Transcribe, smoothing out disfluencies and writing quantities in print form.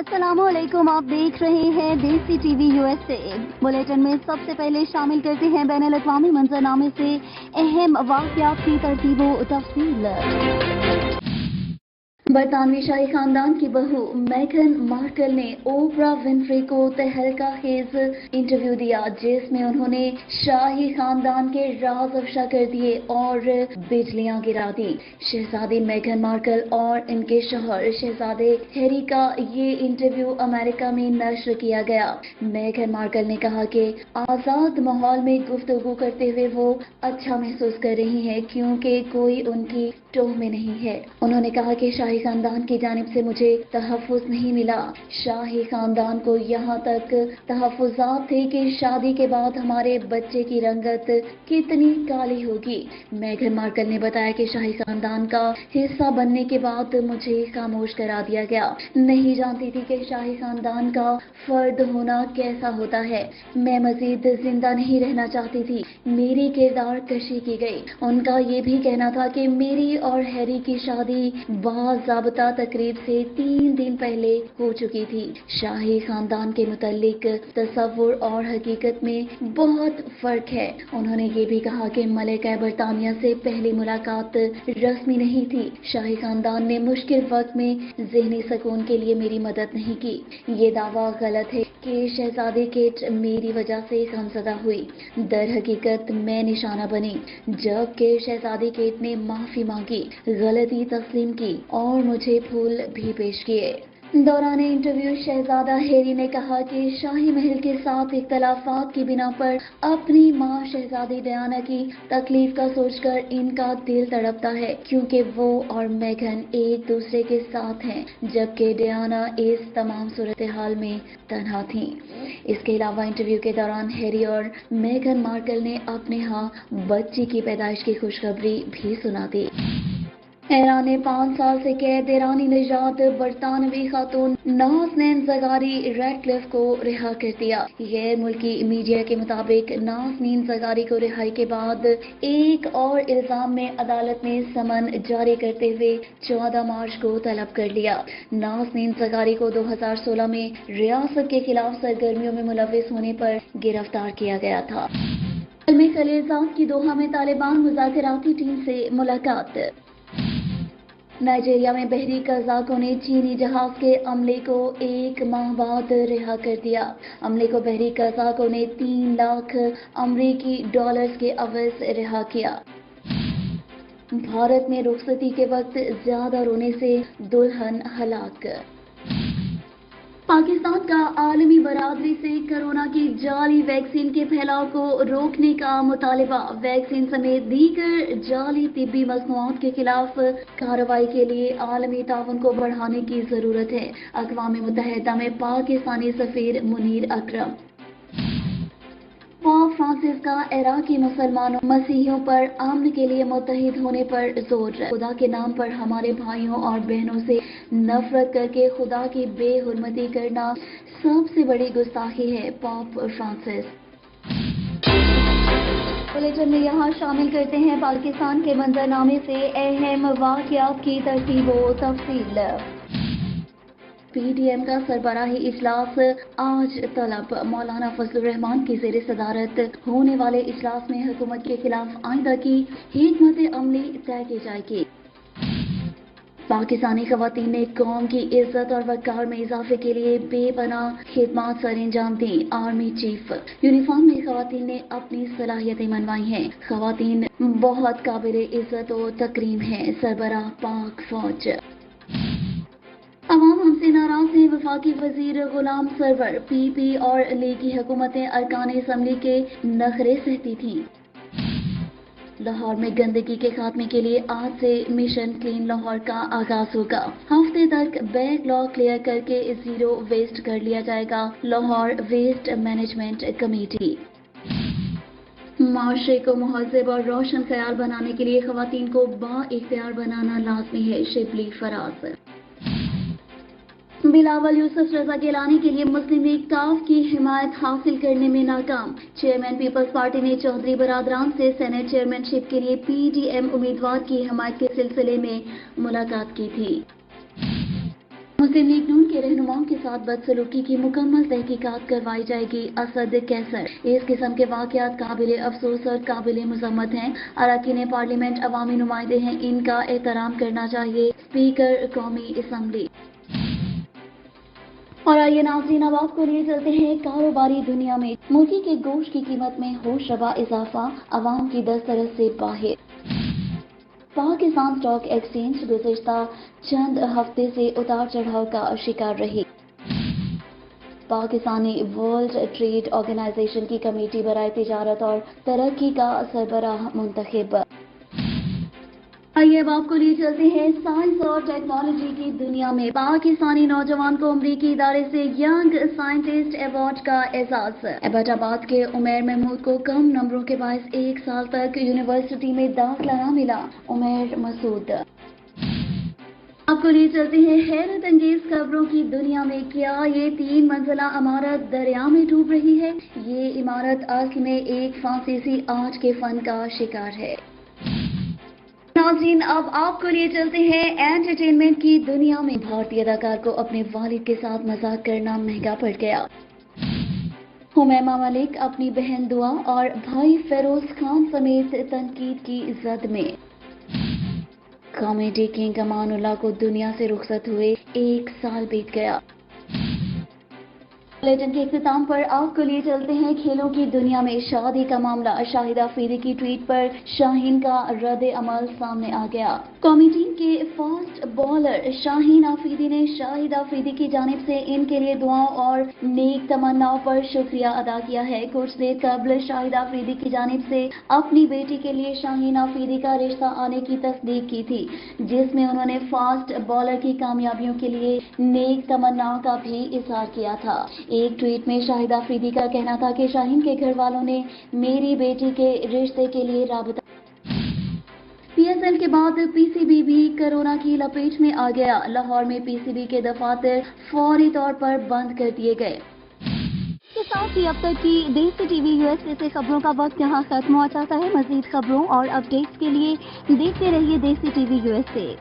अस्सलामुअलैकुम, आप देख रहे हैं देसी टीवी USA। बुलेटिन में सबसे पहले शामिल करते हैं बैनुल अक़वामी मंजरनामे से अहम वाक़यात की तरतीब व तफसील। बरतानवी शाही खानदान की बहू मेघन मार्कल ने ओपरा विनफ्रे को तहलका खेज इंटरव्यू दिया, जिसमें उन्होंने शाही खानदान के राज अफशा कर दिए और बिजलियां गिरा दी। शहजादी मेघन मार्कल और इनके शौहर शहजादे हैरी का ये इंटरव्यू अमेरिका में नश्र किया गया। मेघन मार्कल ने कहा कि आजाद माहौल में गुफ्तगू करते हुए वो अच्छा महसूस कर रही हैं, क्योंकि कोई उनकी टोह में नहीं है। उन्होंने कहा कि शाही खानदान की जानिब से मुझे तहफ़्फ़ुज़ नहीं मिला। शाही खानदान को यहाँ तक तहफ़्फ़ुज़ात थे कि शादी के बाद हमारे बच्चे की रंगत कितनी काली होगी। मेघन मार्कल ने बताया कि शाही खानदान का हिस्सा बनने के बाद मुझे खामोश करा दिया गया। नहीं जानती थी कि शाही खानदान का फर्द होना कैसा होता है। मैं मजीद जिंदा नहीं रहना चाहती थी। मेरी किरदार कशी की गई। उनका ये भी कहना था कि मेरी और हैरी की शादी बाज़ाब्ता तकरीब से 3 दिन पहले हो चुकी थी। शाही खानदान के मुतालिक तसव्वुर और हकीकत में बहुत फर्क है। उन्होंने ये भी कहा कि मलिका बरतानिया से पहली मुलाकात रस्मी नहीं थी। शाही खानदान ने मुश्किल वक्त में ज़हनी सुकून के लिए मेरी मदद नहीं की। ये दावा गलत है कि शहजादी केट मेरी वजह से गमज़दा हुई। दर हकीकत मैं निशाना बनी, जबकि शहजादी केट ने माफी मांगी, गलती तस्लीम की और मुझे फूल भी पेश किए। दौरान इंटरव्यू शहजादा हैरी ने कहा कि शाही महल के साथ इख्तलाफात की बिना पर अपनी मां शहजादी डायना की तकलीफ का सोचकर इनका दिल तड़पता है, क्योंकि वो और मेघन एक दूसरे के साथ हैं, जबकि डायना इस तमाम सूरत हाल में तन्हा थी। इसके अलावा इंटरव्यू के दौरान हैरी और मेघन मार्कल ने अपने यहाँ बच्ची की पैदाइश की खुशखबरी भी सुना दी। ईरान ने 5 साल से कैद ईरानी निजात बरतानवी खातून नाज़नीन ज़गारी रेडक्लिफ को रिहा कर दिया। गैर मुल्की मीडिया के मुताबिक नाज़नीन ज़गारी को रिहाई के बाद एक और इल्जाम में अदालत ने समन जारी करते हुए 14 मार्च को तलब कर लिया। नाज़नीन ज़गारी को 2016 में रियासत के खिलाफ सरगर्मियों में मुलविस होने पर गिरफ्तार किया गया था। खलीलजाद की दोहा में तालिबान मुज़ाकराती टीम से मुलाकात। नाइजीरिया में बहरी कज़ाकों ने चीनी जहाज के अमले को 1 माह बाद रिहा कर दिया। अमले को बहरी कज़ाकों ने 3 लाख अमरीकी डॉलर्स के अवज़ रिहा किया। भारत में रुखसती के वक्त ज्यादा रोने से दुल्हन हलाक। पाकिस्तान का आलमी बरादरी से कोरोना की जाली वैक्सीन के फैलाव को रोकने का मुतालिबा। वैक्सीन समेत दीगर जाली तिब्बी मसनूआत के खिलाफ कार्रवाई के लिए आलमी ताउन को बढ़ाने की जरूरत है। अक़वाम मुत्तहिदा में पाकिस्तानी सफीर मुनीर अकरम। पोप फ्रांसिस का इराकी मुसलमानों मसीहियों पर अमन के लिए मुत्तहिद होने पर जोर। खुदा के नाम पर हमारे भाइयों और बहनों से नफरत करके खुदा की बेहुरमती करना सबसे बड़ी गुस्ताखी है, पोप फ्रांसिस। बुलेटिन में यहाँ शामिल करते हैं पाकिस्तान के मंजरनामे से अहम वाक़यात की तरतीब व तफसील। PDM का सरबराही इजलास आज तलब। मौलाना फजलुर रहमान की ज़ेर सदारत होने वाले इजलास में हुकूमत के खिलाफ आइंदा की हिकमत अमली तय की जाएगी। पाकिस्तानी खवातीन ने कौम की इज्जत और वक़ार में इजाफे के लिए बेपनाह खिदमात सर अंजाम दी। Army chief. यूनिफॉर्म में खवातीन ने अपनी सलाहियतें मनवाई हैं। खवातीन बहुत काबिल इज्जत और तकरीम हैं। सरबराह पाक फौज। अवाम हमसे नाराज हैं। वफाकी वजीर गुलाम सरवर। PP और लीगी हुकूमतें अरकान असम्बली के नखरे सहती थीं। लाहौर में गंदगी के खात्मे के लिए आज से मिशन क्लीन लाहौर का आगाज होगा। हफ्ते तक बैकलॉग क्लियर करके 0 वेस्ट कर लिया जाएगा। Lahore waste management committee. माशरे को महज़ब और रोशन ख्याल बनाने के लिए खवातीन को बाइख्तियार बनाना लाजमी है। शिबली फराज। बिलावल यूसुफ रजा गिलानी के लिए मुस्लिम लीग काफ की हिमायत हासिल करने में नाकाम। चेयरमैन पीपल्स पार्टी ने चौधरी बरादरान से सेनेट चेयरमैनशिप के लिए PDM उम्मीदवार की हिमायत के सिलसिले में मुलाकात की थी। मुस्लिम लीग नून के रहनुमाओं के साथ बदसलूकी की मुकम्मल तहकीकात करवाई जाएगी। असद कैसर, इस किस्म के वाकयात काबिल अफसोस और काबिल मजम्मत हैं। अरकान पार्लियामेंट अवामी नुमाइंदे हैं, इनका एहतराम करना चाहिए। स्पीकर कौमी असम्बली। और आइए नाज़रीन, अब आपको लिए चलते हैं कारोबारी दुनिया में। मुर्गी के गोश्त की कीमत में होशरबा इजाफा, अवाम की दस्तरस से बाहर। पाकिस्तान स्टॉक एक्सचेंज गुज़िश्ता चंद हफ्ते से उतार चढ़ाव का शिकार रही। पाकिस्तानी वर्ल्ड ट्रेड ऑर्गेनाइजेशन की कमेटी बराए तिजारत और तरक्की का सरबराह मुंतखब। आइए अब आपको लिए चलते हैं साइंस और टेक्नोलॉजी की दुनिया में। पाकिस्तानी नौजवान को अमरीकी इदारे से यंग साइंटिस्ट अवार्ड का एजाज। एबटाबाद के उमैर महमूद को कम नंबरों के बायस 1 साल तक यूनिवर्सिटी में दाखिला न मिला। उमैर मसूद। आपको लिए चलते हैं हैरत अंगेज खबरों की दुनिया में। क्या ये 3 मंजिला इमारत दरिया में डूब रही है? ये इमारत असल में एक फ्रांसीसी आर्ट के फन का शिकार है। नाज़रीन, अब आपको लिए चलते हैं एंटरटेनमेंट की दुनिया में। भारतीय अदाकार को अपने वालिद के साथ मजाक करना महंगा पड़ गया। हुमैमा मलिक अपनी बहन दुआ और भाई फेरोज खान समेत तनकीद की जद में। कॉमेडी किंग अमानुल्लाह को दुनिया से रुखसत हुए 1 साल बीत गया। बुलेटिन के इख्तिताम पर आपको लिए चलते हैं खेलों की दुनिया में। शादी का मामला, शाहिद आफरीदी की ट्वीट पर शाहीन का रद्द अमल सामने आ गया। कौमी टीम के फास्ट बॉलर शाहीन आफरीदी ने शाहिद आफरीदी की जानिब से इनके लिए दुआओं और नेक तमन्नाओं पर शुक्रिया अदा किया है। कुछ देर कबल शाहिद आफरीदी की जानिब से अपनी बेटी के लिए शाहीन आफरीदी का रिश्ता आने की तस्दीक की थी, जिसमें उन्होंने फास्ट बॉलर की कामयाबियों के लिए नेक तमन्नाओं का भी इजहार किया था। एक ट्वीट में शाहिद आफरीदी का कहना था कि शाहीन के घर वालों ने मेरी बेटी के रिश्ते के लिए राबता। पीएसएल के बाद पीसीबी भी कोरोना की लपेट में आ गया। लाहौर में पीसीबी के दफातर फौरी तौर पर बंद कर दिए गए। के साथ ही अब तक की देसी टीवी यूएसए से खबरों का वक्त यहाँ खत्म हो जाता है। मजीद खबरों और अपडेट्स के लिए देखते रहिए देसी टीवी यूएसए।